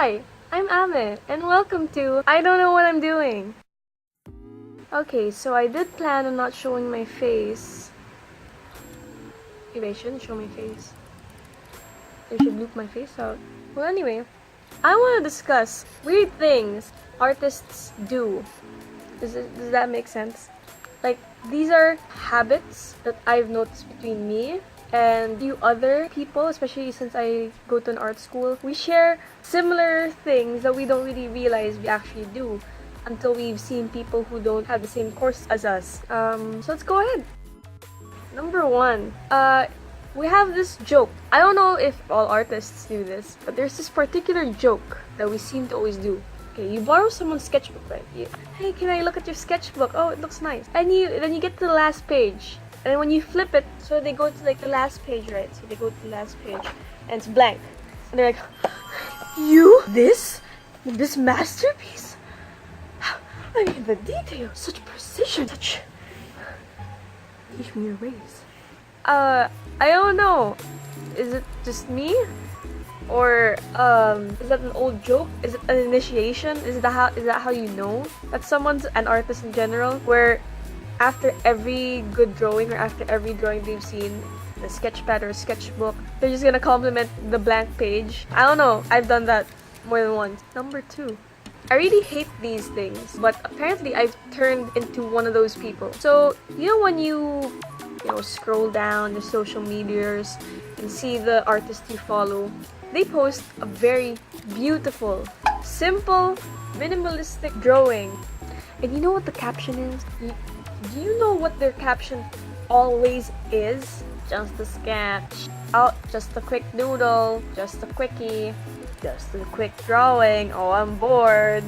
Hi, I'm Ame, and welcome to I Don't Know What I'm Doing. Okay, so I did plan on not showing my face. Maybe I shouldn't show my face. I should loop my face out. Well, anyway, I want to discuss weird things artists do. Does that make sense? Like, these are habits that I've noticed between me and few other people, especially since I go to an art school. We share similar things that we don't really realize we actually do until we've seen people who don't have the same course as us. So let's go ahead. Number one, we have this joke. I don't know if all artists do this, but there's this particular joke that we seem to always do. Okay, you borrow someone's sketchbook, right? Hey, can I look at your sketchbook? Oh, it looks nice. And then you get to the last page. And then when you flip it, so they go to like the last page, right? So they go to the last page, and it's blank. And they're like, you? This masterpiece? I mean, the detail, such precision, such... Teach me your ways. I don't know. Is it just me? Or is that an old joke? Is it an initiation? Is that how you know that someone's an artist in general? Where after every good drawing or after every drawing they've seen, the sketchpad or sketchbook, they're just gonna compliment the blank page. I don't know. I've done that more than once. Number two. I really hate these things, but apparently I've turned into one of those people. So, you know when you scroll down the social medias and see the artists you follow, they post a very beautiful, simple, minimalistic drawing. And you know what the caption is? Do you know what their caption always is? Just a sketch. Oh, just a quick doodle. Just a quickie. Just a quick drawing. Oh, I'm bored.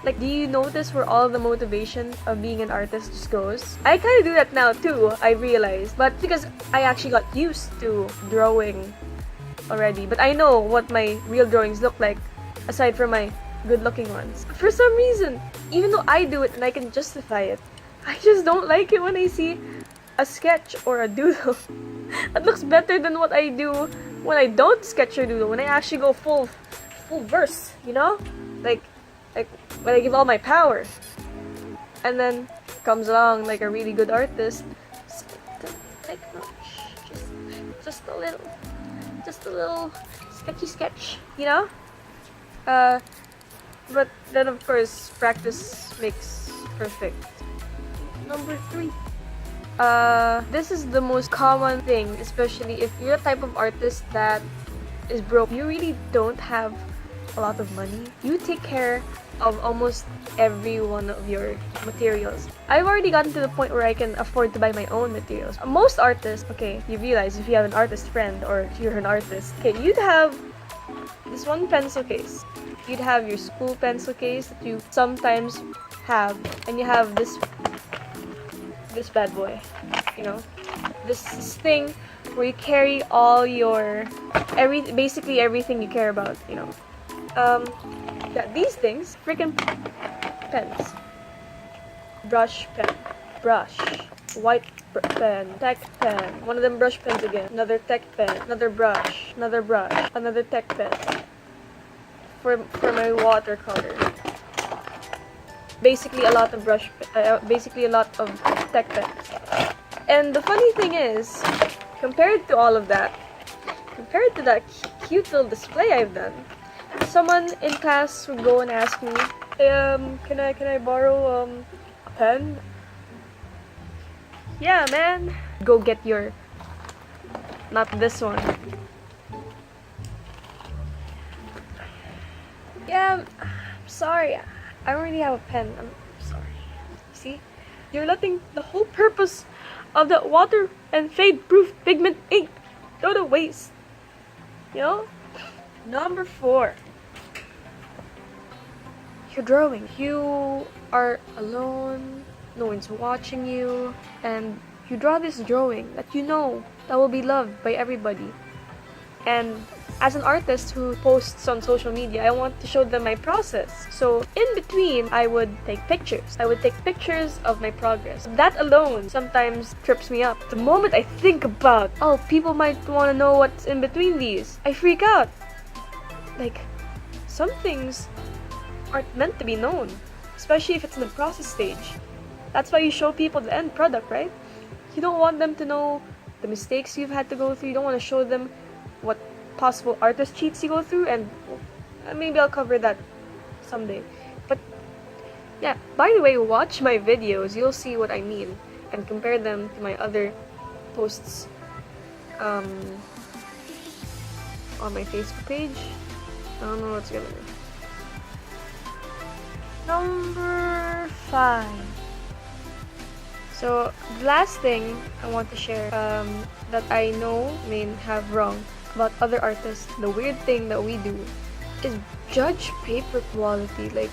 Like, do you notice where all the motivation of being an artist just goes? I kind of do that now too, I realized. But because I actually got used to drawing already. But I know what my real drawings look like, aside from my good-looking ones. For some reason, even though I do it and I can justify it, I just don't like it when I see a sketch or a doodle that looks better than what I do when I don't sketch or doodle, when I actually go full verse, you know? Like when I give all my power. And then comes along like a really good artist, like just a little sketchy sketch, you know? But then of course practice makes perfect. Number three. This is the most common thing, especially if you're a type of artist that is broke. You really don't have a lot of money. You take care of almost every one of your materials. I've already gotten to the point where I can afford to buy my own materials. Most artists, okay, you realize if you have an artist friend or if you're an artist, okay, you'd have this one pencil case. You'd have your school pencil case that you sometimes have, and you have this bad boy, you know, this thing where you carry all your basically everything you care about, you know. Yeah, these things, freaking pens, brush pen, white pen, tech pen, one of them brush pens again, another tech pen, another brush, another tech pen for my watercolor. Basically a lot of tech pens. And the funny thing is, compared to all of that, compared to that cute little display I've done, someone in class would go and ask me, hey, can I borrow a pen? Yeah, man. Go get your, not this one. Yeah, I'm sorry. I don't really have a pen. I'm sorry. See? You're letting the whole purpose of the water and fade-proof pigment ink go to waste. You know? Number 4. You're drawing. You are alone. No one's watching you. And you draw this drawing that you know that will be loved by everybody. And as an artist who posts on social media, I want to show them my process. So in between, I would take pictures. I would take pictures of my progress. That alone sometimes trips me up. The moment I think about, oh, people might want to know what's in between these, I freak out. like, some things aren't meant to be known, especially if it's in the process stage. That's why you show people the end product, right? You don't want them to know the mistakes you've had to go through. You don't want to show them what possible artist cheats you go through, and maybe I'll cover that someday. But yeah, by the way, watch my videos. You'll see what I mean and compare them to my other posts on my Facebook page. I don't know what's gonna be. Number 5. So the last thing I want to share that I know may have wrong about other artists, the weird thing that we do is judge paper quality. Like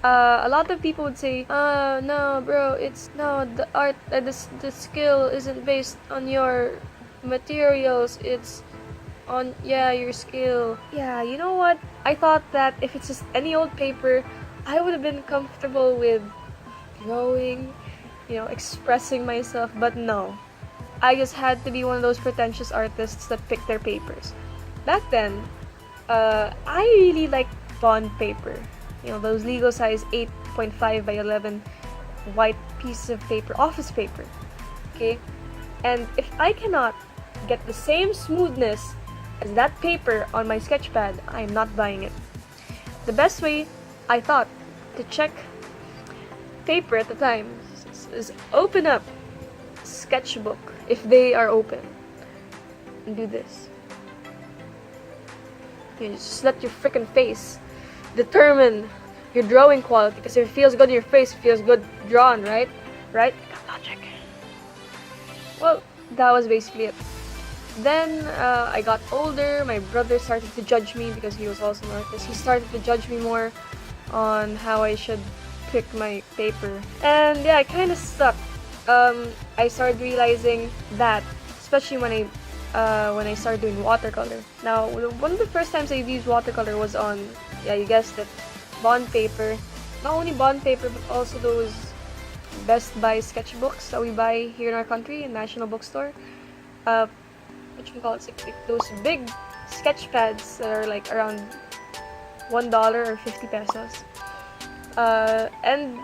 a lot of people would say, no bro, the art, the skill isn't based on your materials, it's on your skill. Yeah, you know what? I thought that if it's just any old paper, I would have been comfortable with drawing, expressing myself, but no. I just had to be one of those pretentious artists that pick their papers. Back then, I really liked bond paper. Those legal size 8.5 by 11 white pieces of paper, office paper. Okay? And if I cannot get the same smoothness as that paper on my sketchpad, I am not buying it. The best way, I thought, to check paper at the time is open up sketchbook if they are open and do this. You just let your freaking face determine your drawing quality, because if it feels good in your face, it feels good drawn, right? Logic. Well, that was basically it. Then I got older. My brother started to judge me because he was also an artist. He started to judge me more on how I should pick my paper, and yeah, I kind of sucked. I started realizing that, especially when I started doing watercolor. Now, one of the first times I've used watercolor was on, you guessed it, bond paper. Not only bond paper, but also those Best Buy sketchbooks that we buy here in our country, in National Bookstore. It's like those big sketch pads that are like around $1 or 50 pesos. And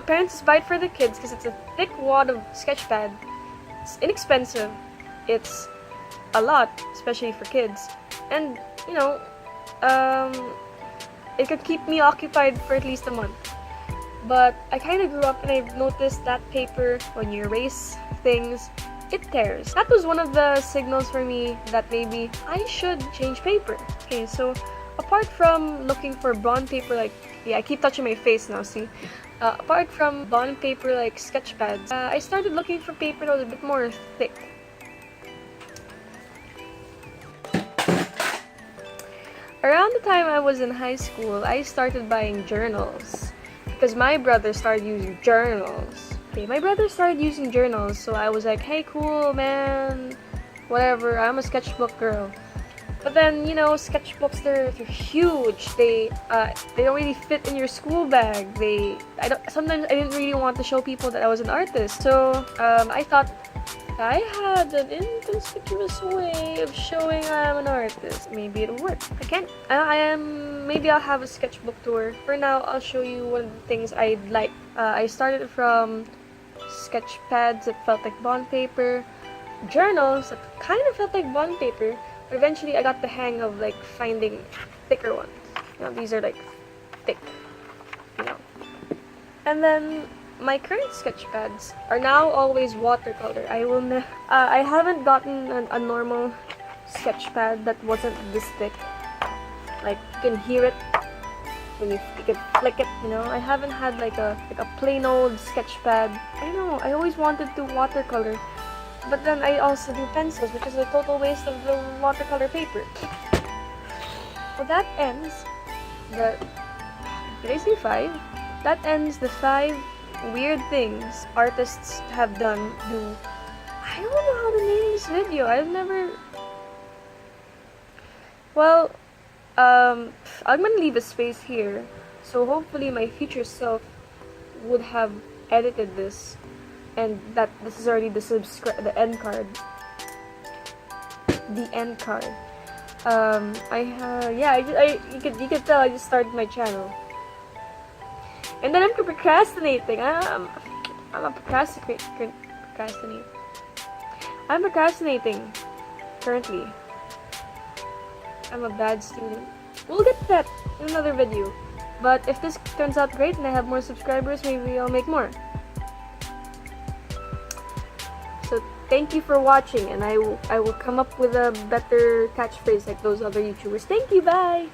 parents buy it for their kids because it's a thick wad of sketch pad. It's inexpensive. It's a lot, especially for kids. And it could keep me occupied for at least a month. But I kind of grew up and I've noticed that paper, when you erase things, it tears. That was one of the signals for me that maybe I should change paper. Okay, so apart from looking for bond paper, I keep touching my face now, see? Apart from bond paper like sketch pads, I started looking for paper that was a bit more thick. Around the time I was in high school, I started buying journals because my brother started using journals. Okay, my brother started using journals, so I was like, hey, cool, man, whatever, I'm a sketchbook girl. But then, sketchbooks, they're huge. They don't really fit in your school bag. Sometimes I didn't really want to show people that I was an artist. So I thought I had an inconspicuous way of showing I'm an artist. Maybe it'll work. I can't. Maybe I'll have a sketchbook tour. For now, I'll show you one of the things I'd like. I started from sketch pads that felt like bond paper, journals that kind of felt like bond paper. But eventually, I got the hang of finding thicker ones. These are thick. And then my current sketch pads are now always watercolor. I haven't gotten a normal sketch pad that wasn't this thick. You can hear it when you can flick it. I haven't had a plain old sketch pad. I know. I always wanted to watercolor. But then I also do pencils, which is a total waste of the watercolor paper. Well, that ends did I say 5? That ends the 5 weird things artists have done. I don't know how to name this video. I've never... Well, I'm gonna leave a space here. So hopefully my future self would have edited this. And that this is already the end card. The end card. You could tell I just started my channel, and then I'm procrastinating. I'm procrastinating currently. I'm a bad student. We'll get to that in another video. But if this turns out great and I have more subscribers, maybe I'll make more. So thank you for watching, and I will come up with a better catchphrase like those other YouTubers. Thank you, bye!